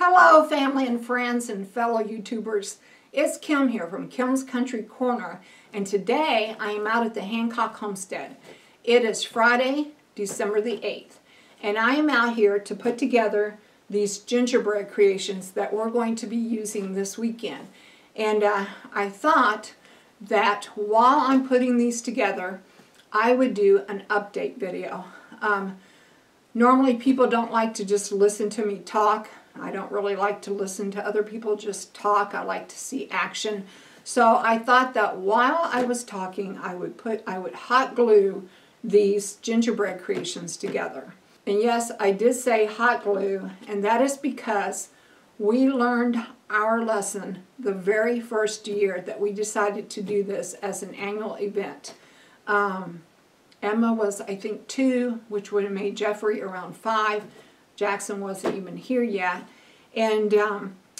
Hello family and friends and fellow YouTubers. It's Kim here from Kim's Country Corner, and today I am out at the Hancock Homestead. It is Friday, December the 8th, and I am out here to put together these gingerbread creations that we're going to be using this weekend. And I thought that while I'm putting these together, I would do an update video. Normally people don't like to just listen to me talk. I don't really like to listen to other people just talk. I like to see action. So I thought that while I was talking, I would hot glue these gingerbread creations together. And yes, I did say hot glue, and that is because we learned our lesson the very first year that we decided to do this as an annual event. Emma was, I think, 2, which would have made Jeffrey around 5. Jackson wasn't even here yet. And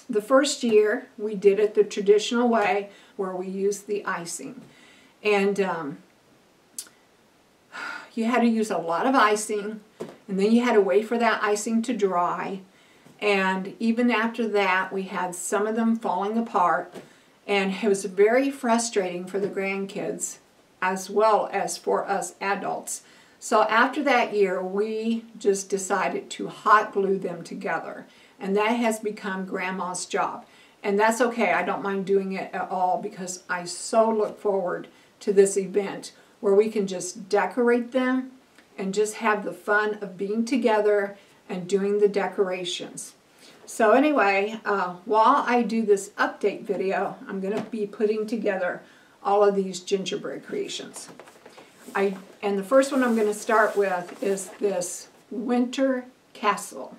the first year we did it the traditional way where we used the icing. And you had to use a lot of icing, and then you had to wait for that icing to dry. And even after that, we had some of them falling apart, and it was very frustrating for the grandkids as well as for us adults. So after that year, we just decided to hot glue them together, and that has become Grandma's job. And that's okay, I don't mind doing it at all, because I so look forward to this event where we can just decorate them and just have the fun of being together and doing the decorations. So anyway, while I do this update video, I'm going to be putting together all of these gingerbread creations. And the first one I'm going to start with is this winter castle.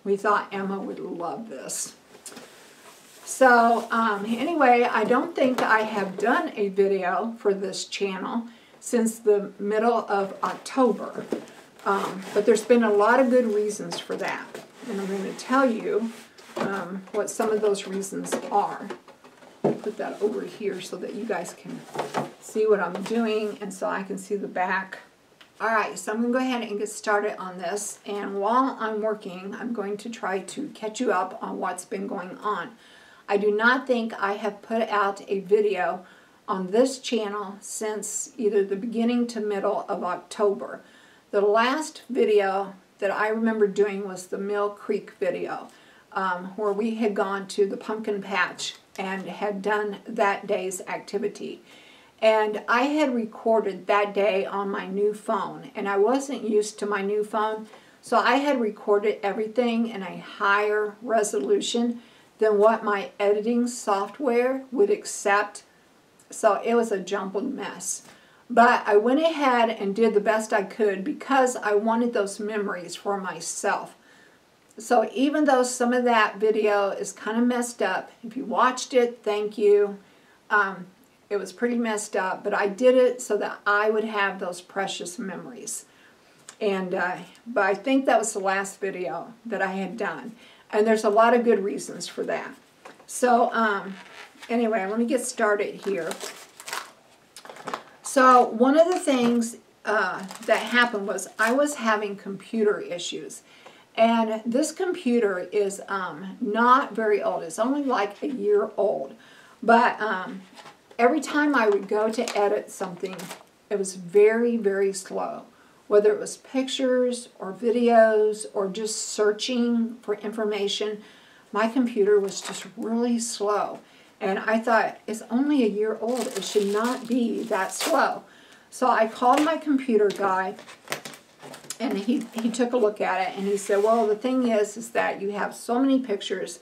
We thought Emma would love this. So anyway, I don't think I have done a video for this channel since the middle of October. But there's been a lot of good reasons for that. And I'm going to tell you what some of those reasons are. Put that over here so that you guys can see what I'm doing and so I can see the back. Alright, so I'm going to go ahead and get started on this, and while I'm working, I'm going to try to catch you up on what's been going on. I do not think I have put out a video on this channel since either the beginning to middle of October. The last video that I remember doing was the Mill Creek video, where we had gone to the pumpkin patch and had done that day's activity. And I had recorded that day on my new phone, and I wasn't used to my new phone, so I had recorded everything in a higher resolution than what my editing software would accept. So it was a jumbled mess. But I went ahead and did the best I could because I wanted those memories for myself. So even though some of that video is kind of messed up, if you watched it, thank you. It was pretty messed up, but I did it so that I would have those precious memories. And but I think that was the last video that I had done. And there's a lot of good reasons for that. So anyway, let me get started here. So one of the things that happened was I was having computer issues. And this computer is not very old. It's only like a year old. But every time I would go to edit something, it was very, very slow. Whether it was pictures or videos or just searching for information, my computer was just really slow. And I thought, it's only a year old. It should not be that slow. So I called my computer guy, and he took a look at it, and he said, well, the thing is that you have so many pictures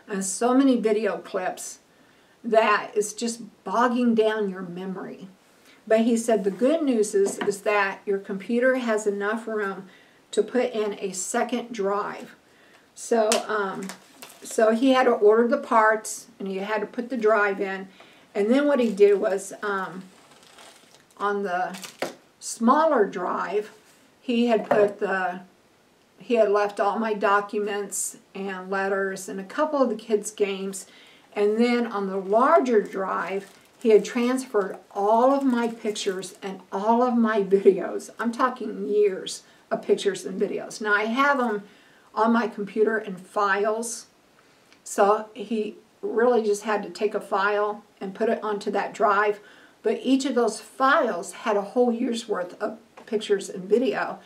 and so many video clips that it's just bogging down your memory. But he said the good news is that your computer has enough room to put in a second drive. So, so he had to order the parts, and he had to put the drive in. And then what he did was, on the smaller drive, he had left all my documents and letters and a couple of the kids' games. And then on the larger drive, he had transferred all of my pictures and all of my videos. I'm talking years of pictures and videos. Now I have them on my computer in files, So he really just had to take a file and put it onto that drive. But each of those files had a whole year's worth of pictures and video.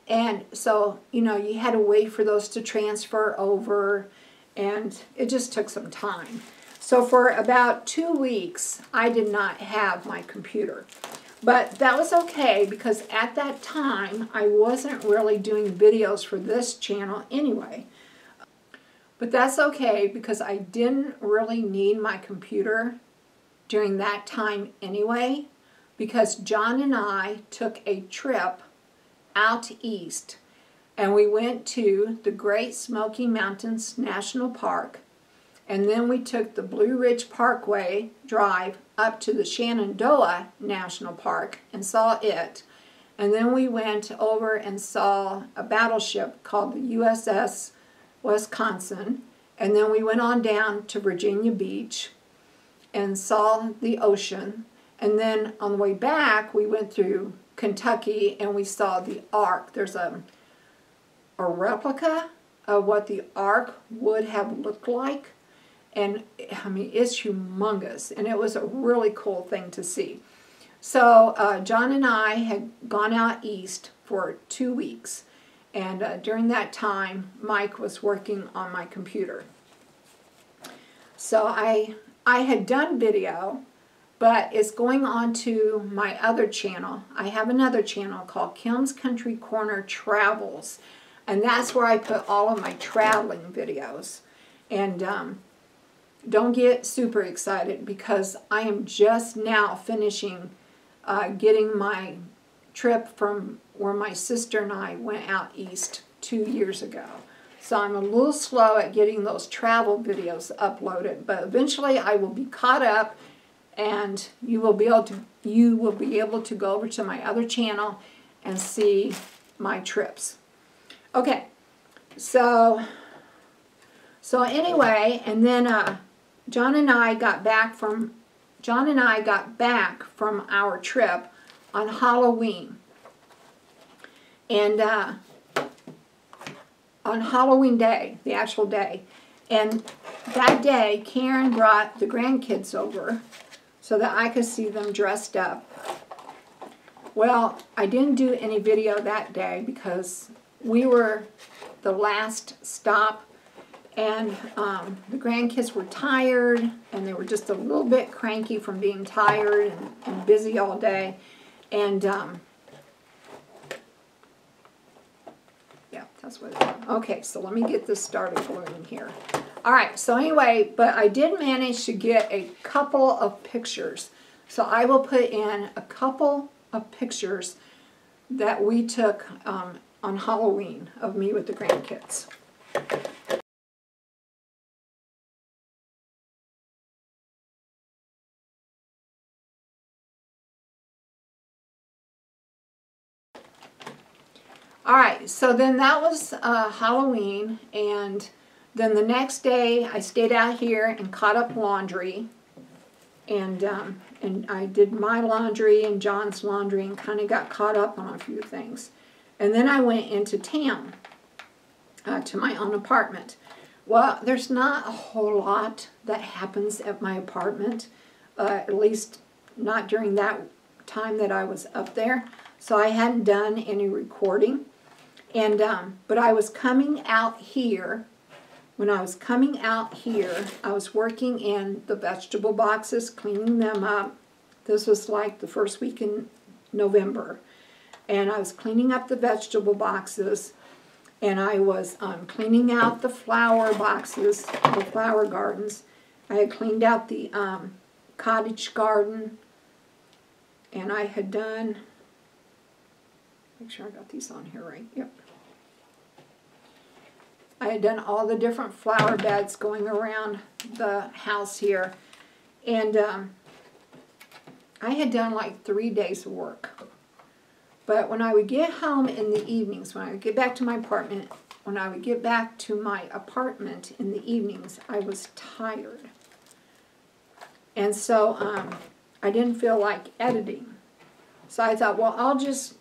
And so, you know, you had to wait for those to transfer over, and it just took some time. So for about 2 weeks, I did not have my computer. But that was okay, because at that time, I wasn't really doing videos for this channel anyway. But that's okay, because I didn't really need my computer during that time anyway, because John and I took a trip out east, and we went to the Great Smoky Mountains National Park, and then we took the Blue Ridge Parkway Drive up to the Shenandoah National Park and saw it. And then we went over and saw a battleship called the USS Wisconsin. And then we went on down to Virginia Beach and saw the ocean. And then on the way back, we went through Kentucky and we saw the Ark. There's a replica of what the Ark would have looked like. And I mean, it's humongous, and it was a really cool thing to see. So John and I had gone out east for 2 weeks, and during that time, Mike was working on my computer. So I had done video, but it's going on to my other channel. I have another channel called Kim's Country Corner Travels, and that's where I put all of my traveling videos. And don't get super excited, because I am just now finishing getting my trip from where my sister and I went out east 2 years ago. So I'm a little slow at getting those travel videos uploaded, but eventually I will be caught up, and you will be able to go over to my other channel and see my trips. Okay, so anyway, and then John and I got back from our trip on Halloween. And on Halloween day, the actual day. And that day, Karen brought the grandkids over so that I could see them dressed up. Well, I didn't do any video that day because we were the last stop. And the grandkids were tired, and they were just a little bit cranky from being tired and busy all day. And, yeah, that's what it is. Okay, so let me get this started gluing here. All right, so anyway, but I did manage to get a couple of pictures. So I will put in a couple of pictures that we took on Halloween of me with the grandkids. All right, so then that was Halloween, and then the next day I stayed out here and caught up laundry, and I did my laundry and John's laundry and kind of got caught up on a few things. And then I went into town to my own apartment. Well, there's not a whole lot that happens at my apartment, at least not during that time that I was up there. So I hadn't done any recording. And but I was coming out here. When I was coming out here, I was working in the vegetable boxes, cleaning them up. This was like the first week in November. And I was cleaning up the vegetable boxes, and I was cleaning out the flower boxes, the flower gardens. I had cleaned out the cottage garden, and I had done, make sure I got these on here right, yep. I had done all the different flower beds going around the house here, and I had done like 3 days of work. But when I would get home in the evenings, when I would get back to my apartment, when I would get back to my apartment in the evenings, I was tired. And so I didn't feel like editing. So I thought, well, I'll just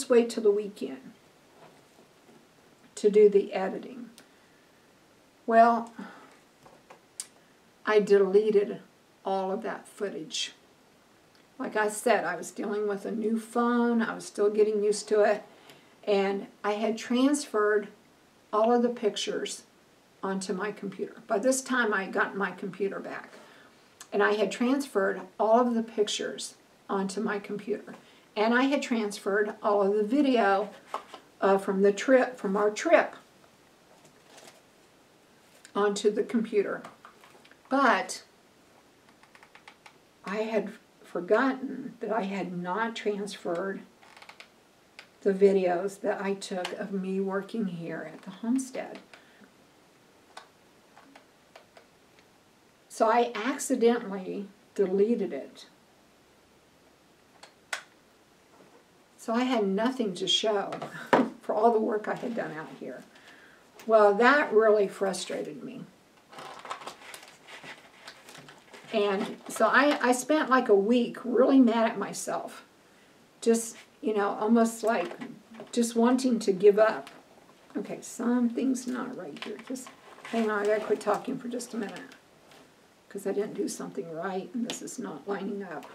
wait till the weekend to do the editing. Well, I deleted all of that footage. Like I said, I was dealing with a new phone. I was still getting used to it. And I had transferred all of the pictures onto my computer. By this time, I had gotten my computer back. And I had transferred all of the pictures onto my computer. And I had transferred all of the video from our trip onto the computer. But I had forgotten that I had not transferred the videos that I took of me working here at the homestead. So I accidentally deleted it. So I had nothing to show for all the work I had done out here. Well, that really frustrated me. And so I spent like a week really mad at myself. Just, you know, almost like just wanting to give up. Okay, something's not right here. Just hang on, I gotta quit talking for just a minute. Because I didn't do something right and this is not lining up.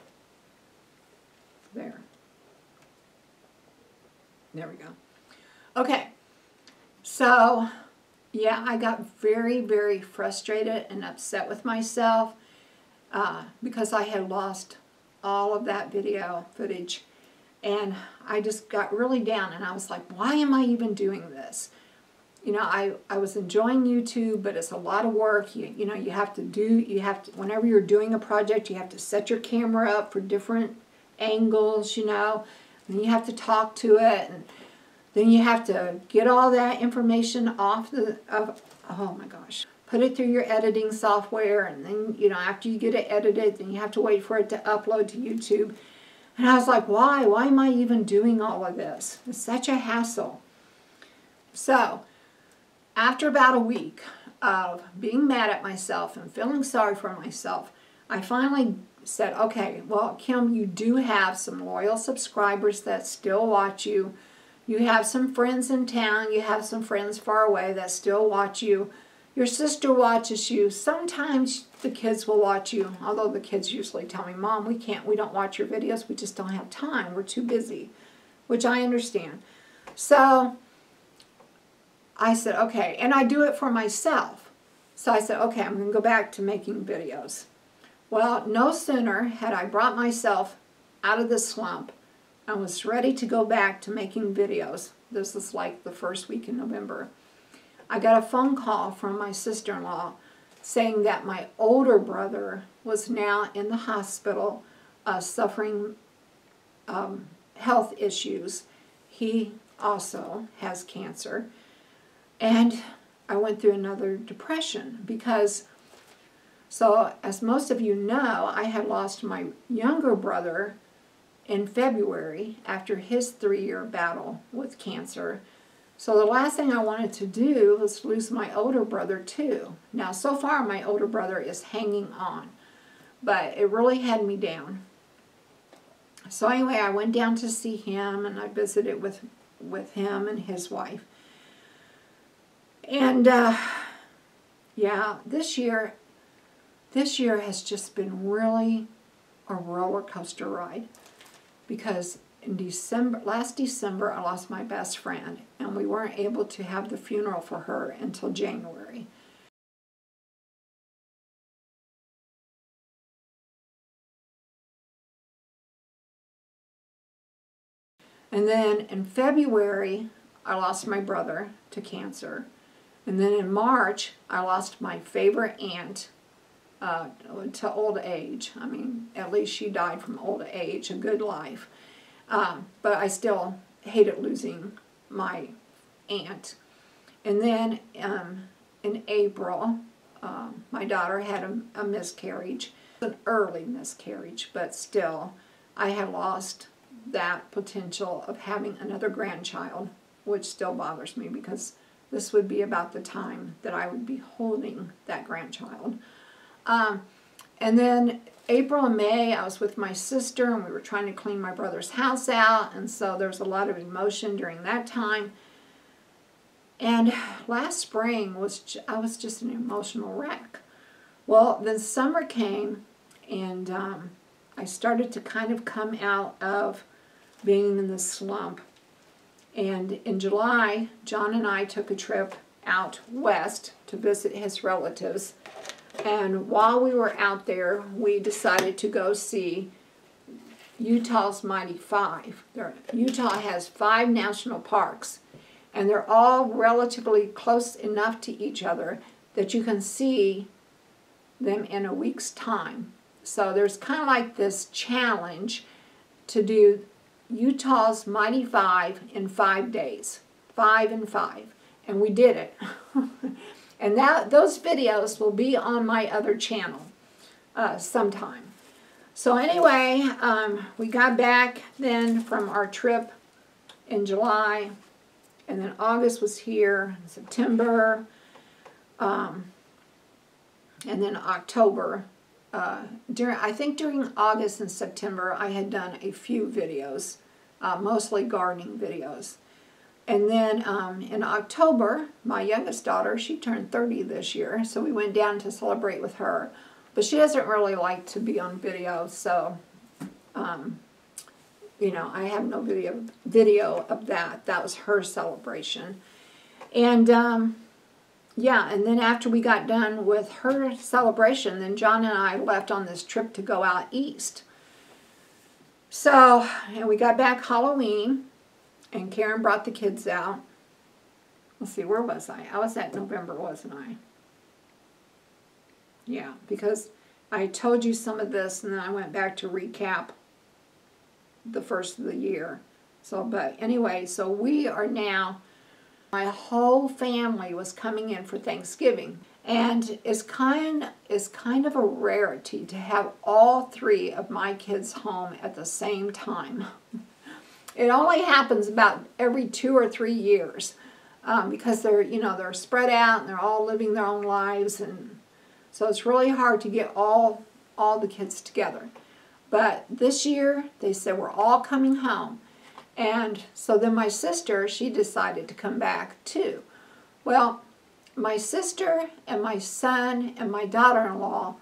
There. There we go. Okay, so yeah, I got very, very frustrated and upset with myself because I had lost all of that video footage. And I just got really down and I was like, why am I even doing this? You know, I was enjoying YouTube, but it's a lot of work. You know, you have to, whenever you're doing a project, you have to set your camera up for different angles, you know, and you have to talk to it, and then you have to get all that information off oh my gosh, put it through your editing software, and then, you know, after you get it edited, then you have to wait for it to upload to YouTube. And I was like, why? Why am I even doing all of this? It's such a hassle. So, after about a week of being mad at myself and feeling sorry for myself, I finally said, okay, well, Kim, you do have some loyal subscribers that still watch you. You have some friends in town. You have some friends far away that still watch you. Your sister watches you. Sometimes the kids will watch you, although the kids usually tell me, Mom, we don't watch your videos. We just don't have time. We're too busy, which I understand. So I said, okay, and I do it for myself. So I said, okay, I'm going to go back to making videos. Well, no sooner had I brought myself out of the slump and was ready to go back to making videos. This is like the first week in November. I got a phone call from my sister-in-law saying that my older brother was now in the hospital suffering health issues. He also has cancer. And I went through another depression because, so as most of you know, I had lost my younger brother in February after his 3-year battle with cancer. So the last thing I wanted to do was lose my older brother too. Now, so far my older brother is hanging on, but it really had me down. So anyway, I went down to see him and I visited with him and his wife. And yeah, this year has just been really a roller coaster ride, because in last December, I lost my best friend, and we weren't able to have the funeral for her until January. And then in February, I lost my brother to cancer. And then in March, I lost my favorite aunt to old age. I mean, at least she died from old age, a good life. But I still hated losing my aunt. And then in April, my daughter had a miscarriage. An early miscarriage, but still, I had lost that potential of having another grandchild, which still bothers me because this would be about the time that I would be holding that grandchild. And then April and May, I was with my sister and we were trying to clean my brother's house out, and so there was a lot of emotion during that time. And last spring, I was just an emotional wreck. Well, then summer came, and I started to kind of come out of being in the slump. And in July, John and I took a trip out west to visit his relatives. And while we were out there, we decided to go see Utah's Mighty Five. Utah has 5 national parks, and they're all relatively close enough to each other that you can see them in a week's time. So there's kind of like this challenge to do Utah's Mighty Five in 5 days. 5 and 5. And we did it. And those videos will be on my other channel sometime. So anyway, we got back then from our trip in July, and then August was here, September, and then October. I think during August and September, I had done a few videos, mostly gardening videos. And then in October, my youngest daughter, she turned 30 this year, so we went down to celebrate with her. But she doesn't really like to be on video, so, you know, I have no video of that. That was her celebration. And, yeah, and then after we got done with her celebration, then John and I left on this trip to go out east. So, and we got back Halloween, and Karen brought the kids out. Let's see, where was I? I was at November, wasn't I? Yeah, because I told you some of this, and then I went back to recap the first of the year. So, but anyway, so we are now, my whole family was coming in for Thanksgiving. And it's kind of a rarity to have all 3 of my kids home at the same time. It only happens about every 2 or 3 years because they're, you know, they're spread out and they're all living their own lives, and so it's really hard to get all the kids together. But this year, they said we're all coming home. And so then my sister, she decided to come back too. Well, my sister and my son and my daughter-in-law,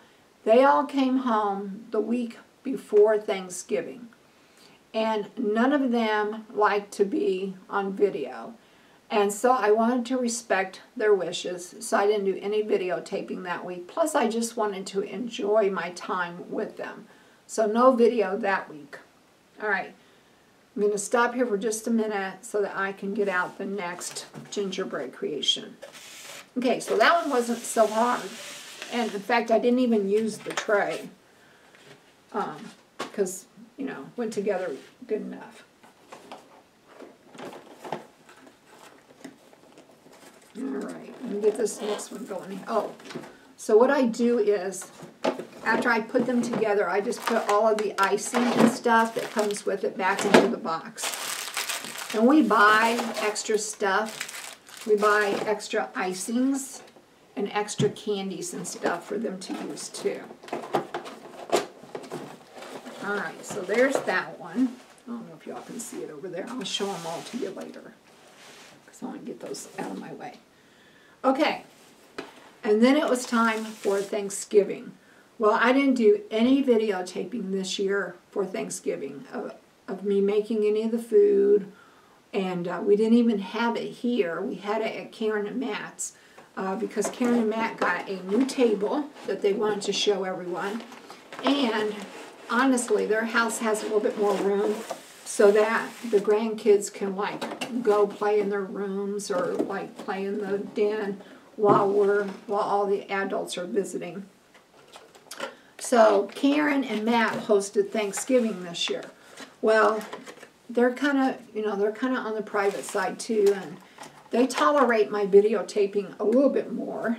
they all came home the week before Thanksgiving. And none of them liked to be on video. And so I wanted to respect their wishes, so I didn't do any videotaping that week. Plus, I just wanted to enjoy my time with them. So no video that week. All right, I'm going to stop here for just a minute so that I can get out the next gingerbread creation. Okay, so that one wasn't so hard. And in fact, I didn't even use the tray because, you know, went together good enough. All right, let me get this next one going. Oh, so what I do is, after I put them together, I just put all of the icing and stuff that comes with it back into the box. And we buy extra stuff. We buy extra icings and extra candies and stuff for them to use too. All right, so there's that one. I don't know if y'all can see it over there. I'll show them all to you later, because I want to get those out of my way. Okay, and then it was time for Thanksgiving. Well, I didn't do any videotaping this year for Thanksgiving of me making any of the food, and we didn't even have it here. We had it at Karen and Matt's because Karen and Matt got a new table that they wanted to show everyone, and honestly, their house has a little bit more room so that the grandkids can like go play in their rooms or like play in the den while all the adults are visiting. So Karen and Matt hosted Thanksgiving this year. Well, they're kind of, you know, they're kind of on the private side too, and they tolerate my videotaping a little bit more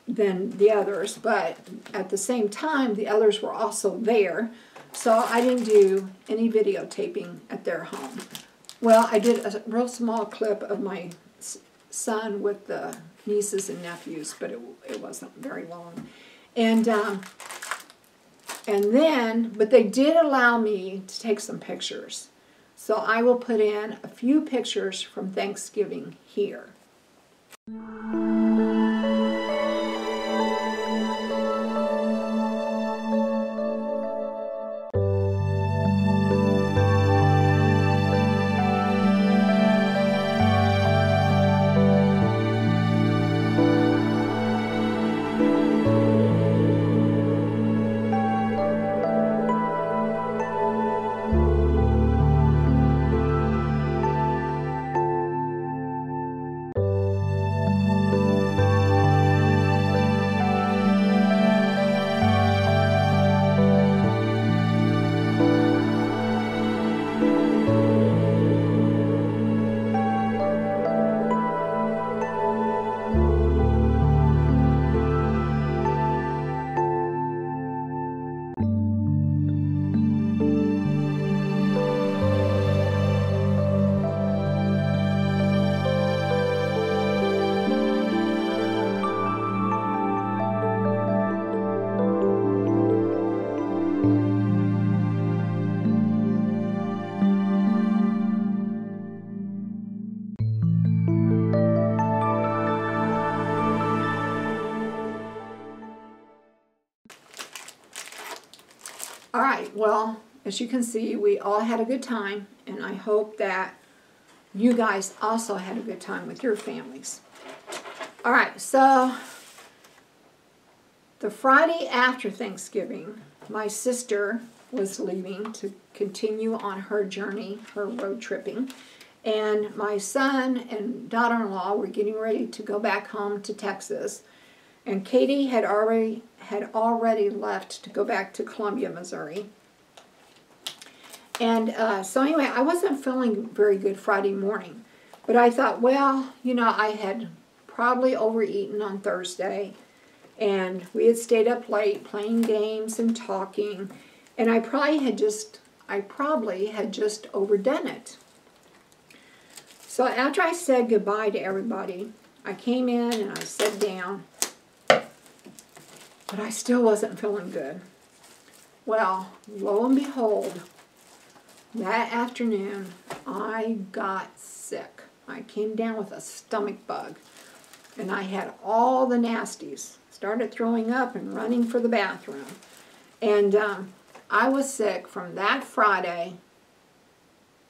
than the others, but at the same time, the others were also there, so I didn't do any videotaping at their home. Well, I did a real small clip of my son with the nieces and nephews, but it wasn't very long. But they did allow me to take some pictures. So I will put in a few pictures from Thanksgiving here. right, well, as you can see, we all had a good time, and I hope that you guys also had a good time with your families. All right, so the Friday after Thanksgiving, my sister was leaving to continue on her journey, her road tripping, and my son and daughter-in-law were getting ready to go back home to Texas, and Katie had already left to go back to Columbia, Missouri. And so anyway, I wasn't feeling very good Friday morning, but I thought, well, you know, I had probably overeaten on Thursday, and we had stayed up late playing games and talking, and I probably had just overdone it. So after I said goodbye to everybody, I came in and I sat down, but I still wasn't feeling good. Well, lo and behold, that afternoon I got sick. I came down with a stomach bug, and I had all the nasties. Started throwing up and running for the bathroom. And I was sick from that Friday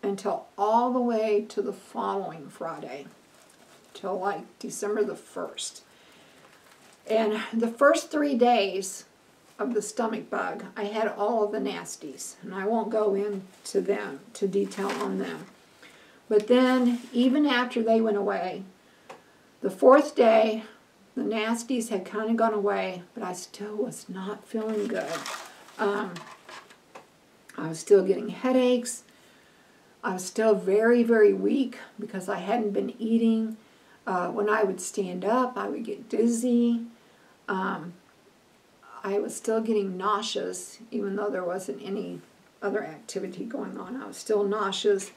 until all the way to the following Friday, till like December the 1st. And the first 3 days of the stomach bug, I had all of the nasties, and I won't go into detail on them. But then, even after they went away, the 4th day, the nasties had kind of gone away, but I still was not feeling good. I was still getting headaches. I was still very, very weak because I hadn't been eating. When I would stand up, I would get dizzy. I was still getting nauseous, even though there wasn't any other activity going on. I was still nauseous.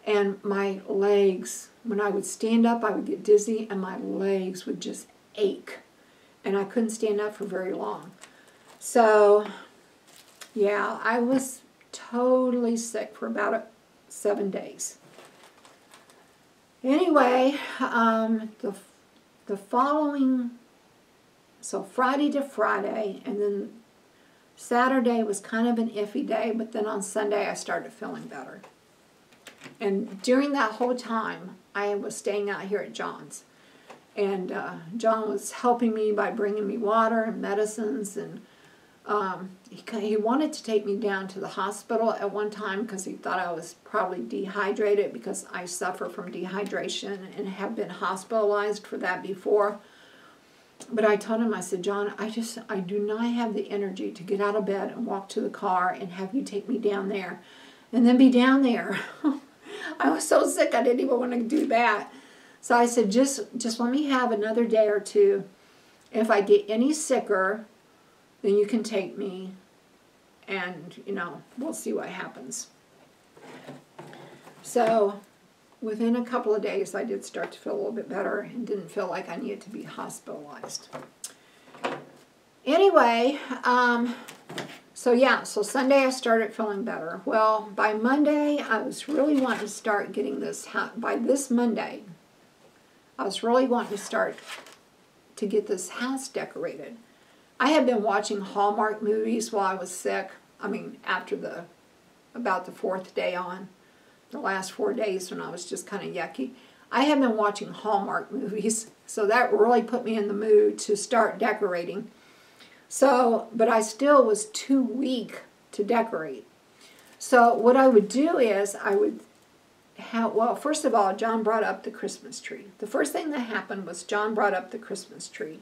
And my legs, when I would stand up, I would get dizzy, and my legs would just ache. And I couldn't stand up for very long. So, yeah, I was totally sick for about 7 days. Anyway, the following, so Friday to Friday, and then Saturday was kind of an iffy day, but then on Sunday I started feeling better. And during that whole time, I was staying out here at John's. And John was helping me by bringing me water and medicines, and he wanted to take me down to the hospital at one time because he thought I was probably dehydrated, because I suffer from dehydration and have been hospitalized for that before. But I told him, I said, John, I do not have the energy to get out of bed and walk to the car and have you take me down there and then be down there. I was so sick I didn't even want to do that. So I said, just let me have another day or two. If I get any sicker, then you can take me, and, you know, we'll see what happens. So within a couple of days, I did start to feel a little bit better and didn't feel like I needed to be hospitalized. Anyway, so Sunday I started feeling better. Well, by Monday, I was really wanting to start getting this, by this Monday, I was really wanting to start to get this house decorated. I had been watching Hallmark movies while I was sick. I mean, after about the 4th day on, the last 4 days when I was just kind of yucky. I had been watching Hallmark movies, so that really put me in the mood to start decorating. So, but I still was too weak to decorate. So what I would do is I would have, well, first of all, John brought up the Christmas tree. The first thing that happened was John brought up the Christmas tree.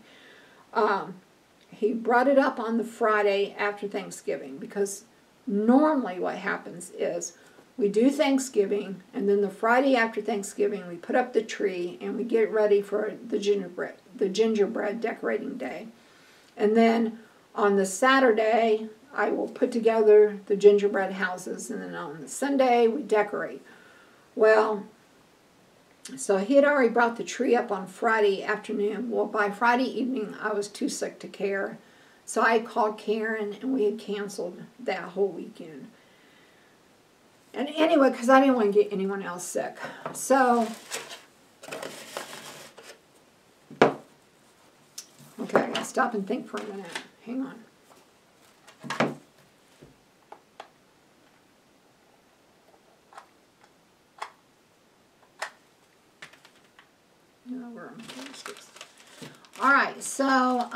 He brought it up on the Friday after Thanksgiving, because normally what happens is we do Thanksgiving, and then the Friday after Thanksgiving we put up the tree and we get ready for the gingerbread decorating day. And then on the Saturday I will put together the gingerbread houses, and then on the Sunday we decorate. Well, so he had already brought the tree up on Friday afternoon. Well, by Friday evening, I was too sick to care. So I called Karen, and we had canceled that whole weekend. And anyway, because I didn't want to get anyone else sick. So, okay, I gotta stop and think for a minute. Hang on. All right, so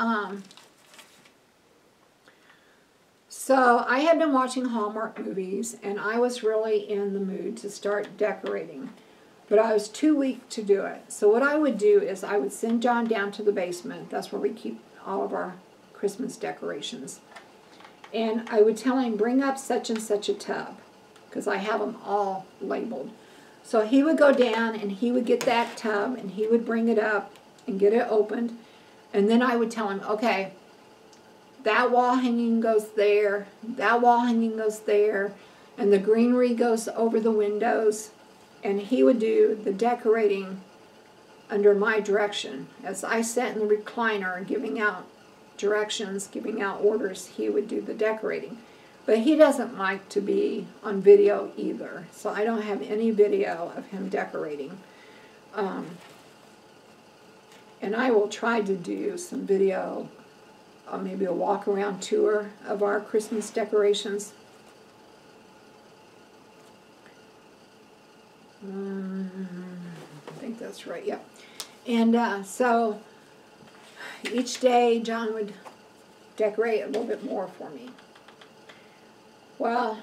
I had been watching Hallmark movies, and I was really in the mood to start decorating, but I was too weak to do it. So what I would do is I would send John down to the basement. That's where we keep all of our Christmas decorations. And I would tell him, bring up such and such a tub, because I have them all labeled. So he would go down and he would get that tub and he would bring it up and get it opened. And then I would tell him, okay, that wall hanging goes there, that wall hanging goes there, and the greenery goes over the windows. And he would do the decorating under my direction. As I sat in the recliner giving out directions, giving out orders, he would do the decorating. But he doesn't like to be on video either, so I don't have any video of him decorating. And I will try to do some video, maybe a walk-around tour of our Christmas decorations. I think that's right, yep. And so each day John would decorate a little bit more for me. Well,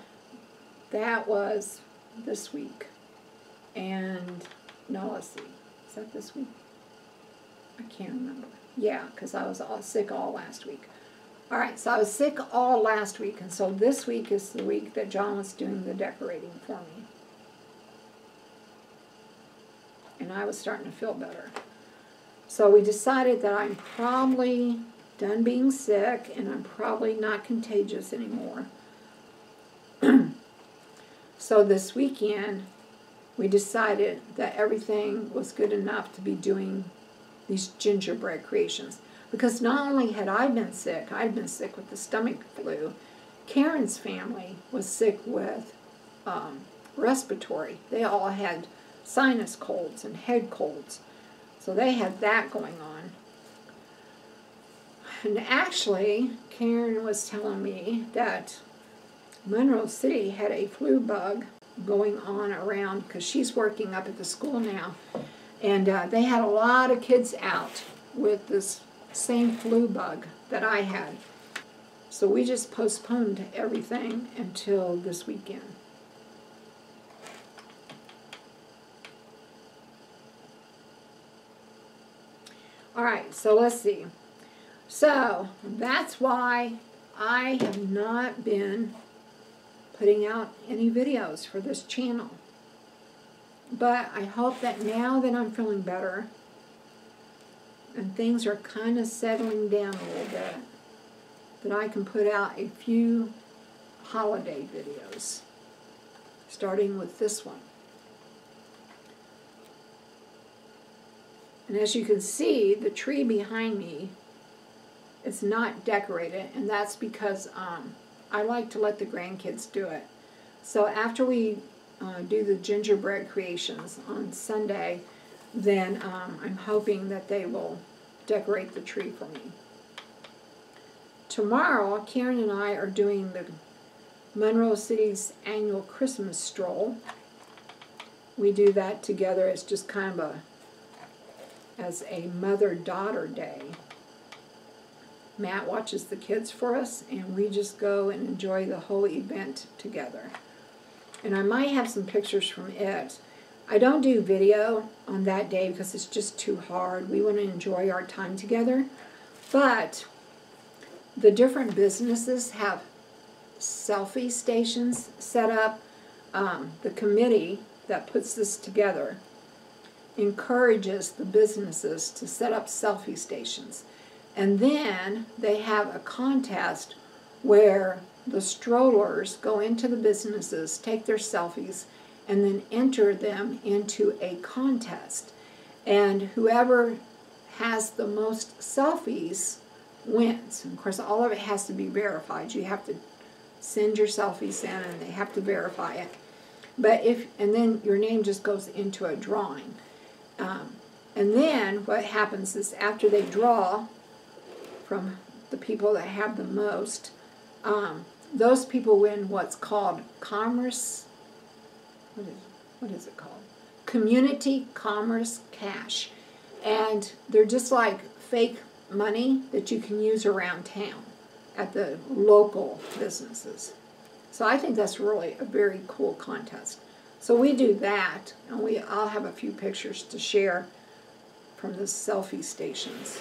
that was this week. And, no, let's see. Is that this week? I can't remember. Yeah, because I was sick all last week. All right, so I was sick all last week, and so this week is the week that John was doing the decorating for me. And I was starting to feel better. So we decided that I'm probably done being sick, and I'm probably not contagious anymore. So this weekend, we decided that everything was good enough to be doing these gingerbread creations. Because not only had I been sick, I'd been sick with the stomach flu. Karen's family was sick with respiratory. They all had sinus colds and head colds. So they had that going on. And actually, Karen was telling me that Monroe City had a flu bug going on around, because she's working up at the school now. And they had a lot of kids out with this same flu bug that I had. So we just postponed everything until this weekend. All right, so let's see. So that's why I have not been putting out any videos for this channel. But I hope that now that I'm feeling better and things are kind of settling down a little bit, that I can put out a few holiday videos, starting with this one. And as you can see, the tree behind me is not decorated, and that's because I like to let the grandkids do it. So after we do the gingerbread creations on Sunday, then I'm hoping that they will decorate the tree for me. Tomorrow, Karen and I are doing the Monroe City's annual Christmas stroll. We do that together. It's just kind of as a mother-daughter day. Matt watches the kids for us, and we just go and enjoy the whole event together. And I might have some pictures from it. I don't do video on that day because it's just too hard. We want to enjoy our time together. But the different businesses have selfie stations set up. The committee that puts this together encourages the businesses to set up selfie stations. And then they have a contest where the strollers go into the businesses, take their selfies, and then enter them into a contest. And whoever has the most selfies wins. And of course, all of it has to be verified. You have to send your selfies in, and they have to verify it. But and then your name just goes into a drawing. And then what happens is after they draw from the people that have the most, those people win what's called commerce. What is it called? Community Commerce Cash. And they're just like fake money that you can use around town at the local businesses. So I think that's really a very cool contest. So we do that, and I'll have a few pictures to share from the selfie stations.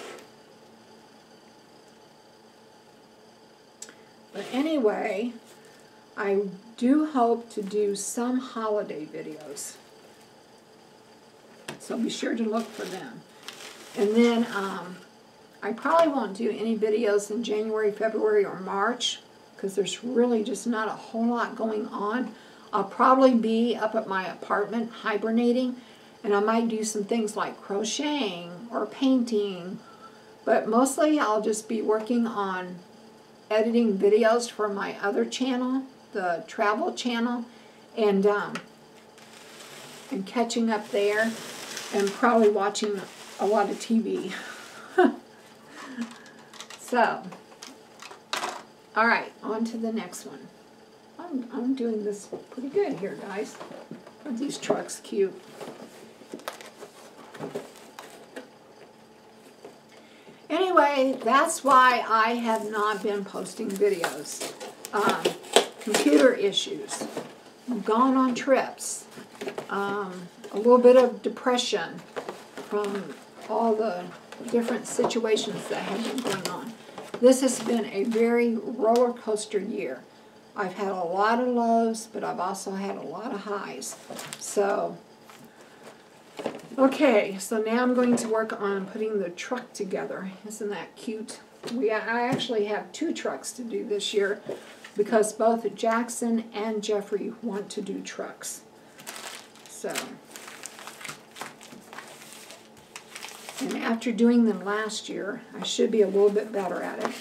But anyway, I do hope to do some holiday videos. So be sure to look for them. And then I probably won't do any videos in January, February, or March because there's really just not a whole lot going on. I'll probably be up at my apartment hibernating, and I might do some things like crocheting or painting, but mostly I'll just be working on editing videos for my other channel, the travel channel, and catching up there, and probably watching a lot of TV. So, all right, on to the next one. I'm doing this pretty good here, guys. Aren't these trucks cute? Anyway, that's why I have not been posting videos. Computer issues, I've gone on trips, a little bit of depression from all the different situations that have been going on. This has been a very roller coaster year. I've had a lot of lows, but I've also had a lot of highs. So, okay, so now I'm going to work on putting the truck together. Isn't that cute? I actually have 2 trucks to do this year because both Jackson and Jeffrey want to do trucks. So, and after doing them last year, I should be a little bit better at it.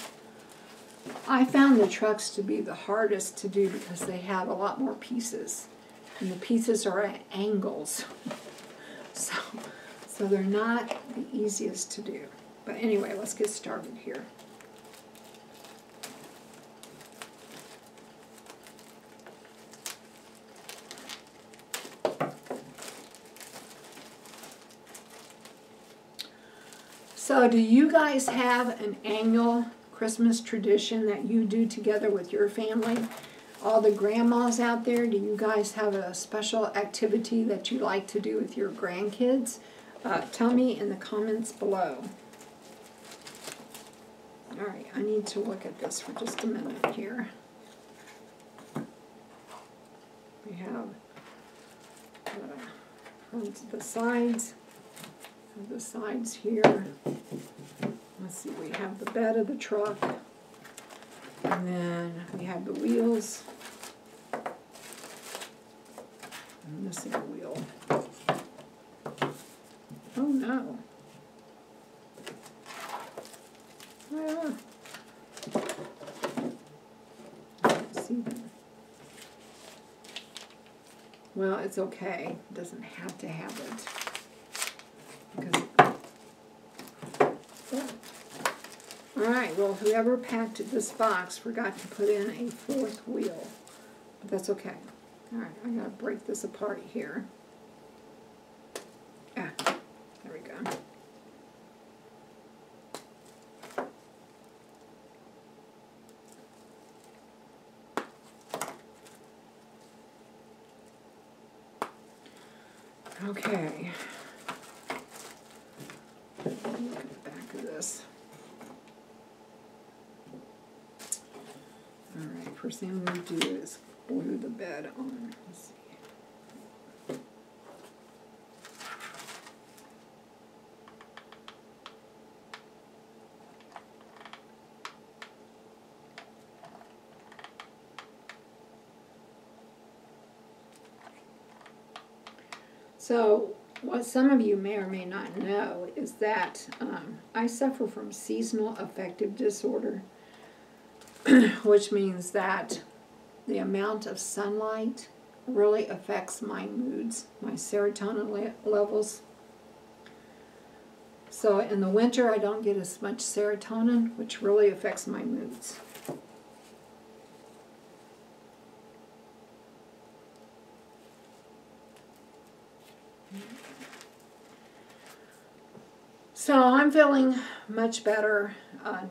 I found the trucks to be the hardest to do because they have a lot more pieces, and the pieces are at angles. So they're not the easiest to do. But anyway, let's get started here. So do you guys have an annual Christmas tradition that you do together with your family? All the grandmas out there, do you guys have a special activity that you like to do with your grandkids? Tell me in the comments below. All right, I need to look at this for just a minute here. We have the sides here. Let's see, we have the bed of the truck, and then we have the wheels. I'm missing a wheel. Oh no. I don't see them. Well, it's okay. It doesn't have to have it. Because alright, well, whoever packed this box forgot to put in a 4th wheel. But that's okay. Alright, I gotta break this apart here. Ah, there we go. Okay. Look at the back of this. Alright, first thing I'm going to do is glue the bed on. Let's see. So, what some of you may or may not know is that I suffer from seasonal affective disorder, which means that the amount of sunlight really affects my moods, my serotonin levels. So in the winter I don't get as much serotonin, which really affects my moods. So I'm feeling much better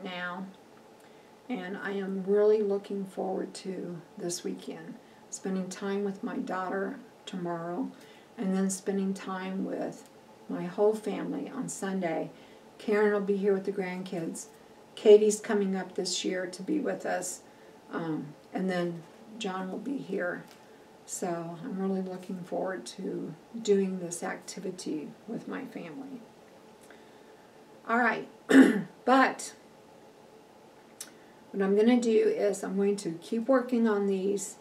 now, and I am really looking forward to this weekend. Spending time with my daughter tomorrow, and then spending time with my whole family on Sunday. Karen will be here with the grandkids. Katie's coming up this year to be with us, and then John will be here. So I'm really looking forward to doing this activity with my family. All right, but what I'm going to do is I'm going to keep working on these,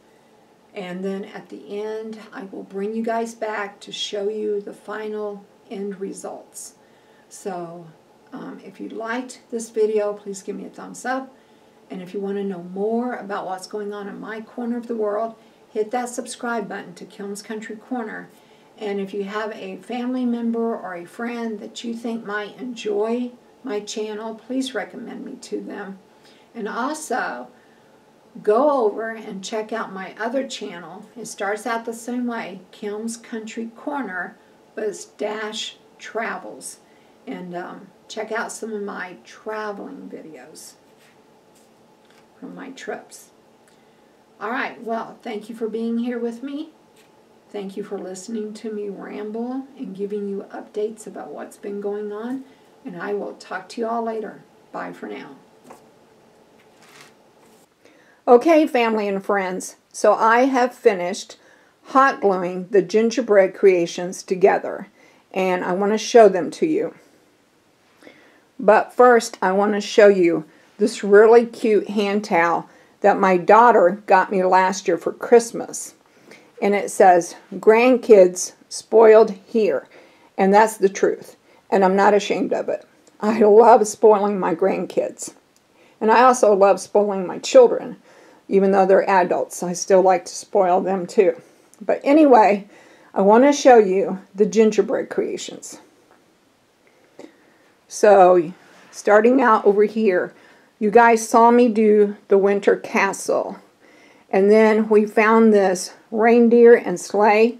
and then at the end I will bring you guys back to show you the final end results. So if you liked this video, please give me a thumbs up, and if you want to know more about what's going on in my corner of the world, hit that subscribe button to Kilm's Country Corner. And if you have a family member or a friend that you think might enjoy my channel, please recommend me to them. And also, go over and check out my other channel. It starts out the same way, Kilm's Country Corner, but it's Dash Travels. And check out some of my traveling videos from my trips. All right, well, thank you for being here with me. Thank you for listening to me ramble and giving you updates about what's been going on. And I will talk to you all later. Bye for now. Okay, family and friends. So I have finished hot gluing the gingerbread creations together. And I want to show them to you. But first, I want to show you this really cute hand towel that my daughter got me last year for Christmas. And it says, grandkids spoiled here. And that's the truth. And I'm not ashamed of it. I love spoiling my grandkids. And I also love spoiling my children. Even though they're adults, I still like to spoil them too. But anyway, I want to show you the gingerbread creations. So, starting out over here, you guys saw me do the winter castle. And then we found this reindeer and sleigh.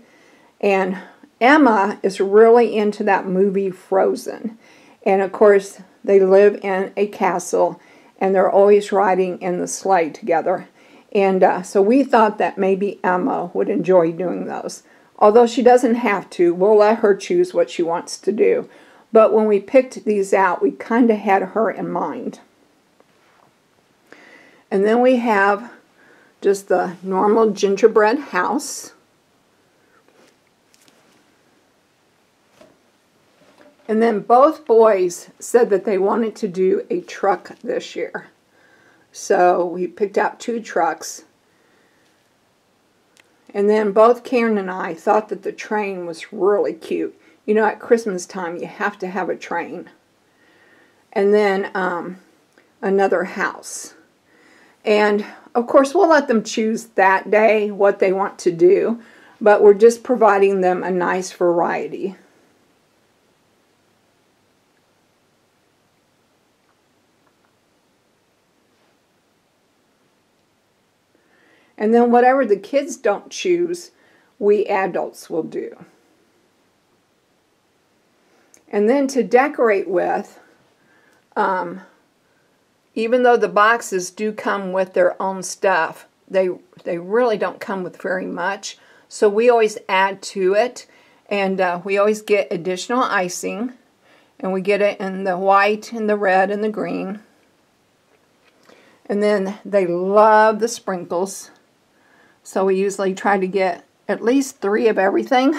And Emma is really into that movie Frozen. And of course, they live in a castle. And they're always riding in the sleigh together. And so we thought that maybe Emma would enjoy doing those. Although she doesn't have to. We'll let her choose what she wants to do. But when we picked these out, we kind of had her in mind. And then we have just the normal gingerbread house. And then both boys said that they wanted to do a truck this year. So we picked out 2 trucks. And then both Karen and I thought that the train was really cute. You know, at Christmas time, you have to have a train. And then another house. And, of course, we'll let them choose that day what they want to do. But we're just providing them a nice variety. And then whatever the kids don't choose, we adults will do. And then to decorate with, even though the boxes do come with their own stuff, they really don't come with very much. So we always add to it, and we always get additional icing. And we get it in the white and the red and the green. And then they love the sprinkles. So we usually try to get at least 3 of everything.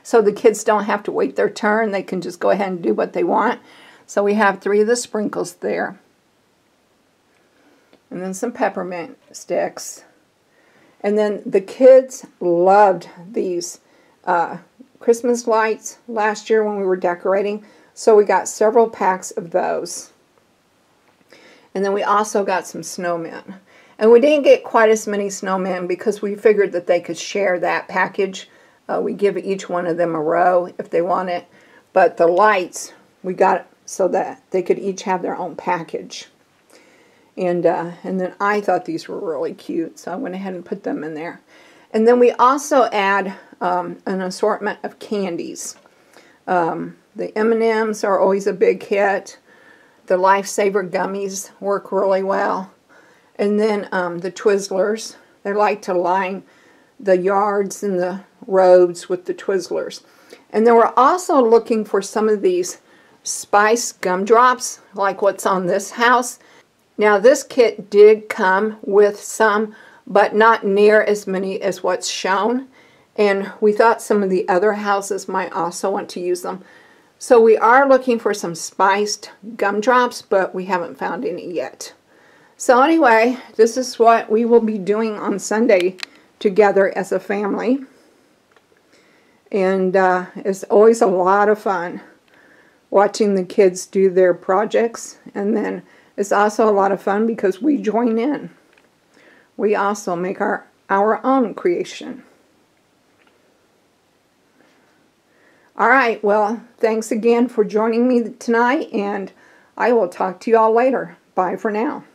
So the kids don't have to wait their turn. They can just go ahead and do what they want. So we have 3 of the sprinkles there. And then some peppermint sticks. And then the kids loved these Christmas lights last year when we were decorating. So we got several packs of those. And then we also got some snowmen. And we didn't get quite as many snowmen because we figured that they could share that package. We give each one of them a row if they want it. But the lights, we got so that they could each have their own package. And then I thought these were really cute, so I went ahead and put them in there. And then we also add an assortment of candies. The M&Ms are always a big hit. The Lifesaver gummies work really well. And then the Twizzlers. They like to line the yards and the roads with the Twizzlers. And then we're also looking for some of these spice gumdrops, like what's on this house. Now this kit did come with some, but not near as many as what's shown. And we thought some of the other houses might also want to use them. So we are looking for some spiced gumdrops, but we haven't found any yet. So anyway, this is what we will be doing on Sunday together as a family. And it's always a lot of fun watching the kids do their projects. And then it's also a lot of fun because we join in. We also make our own creation. All right, well, thanks again for joining me tonight, and I will talk to you all later. Bye for now.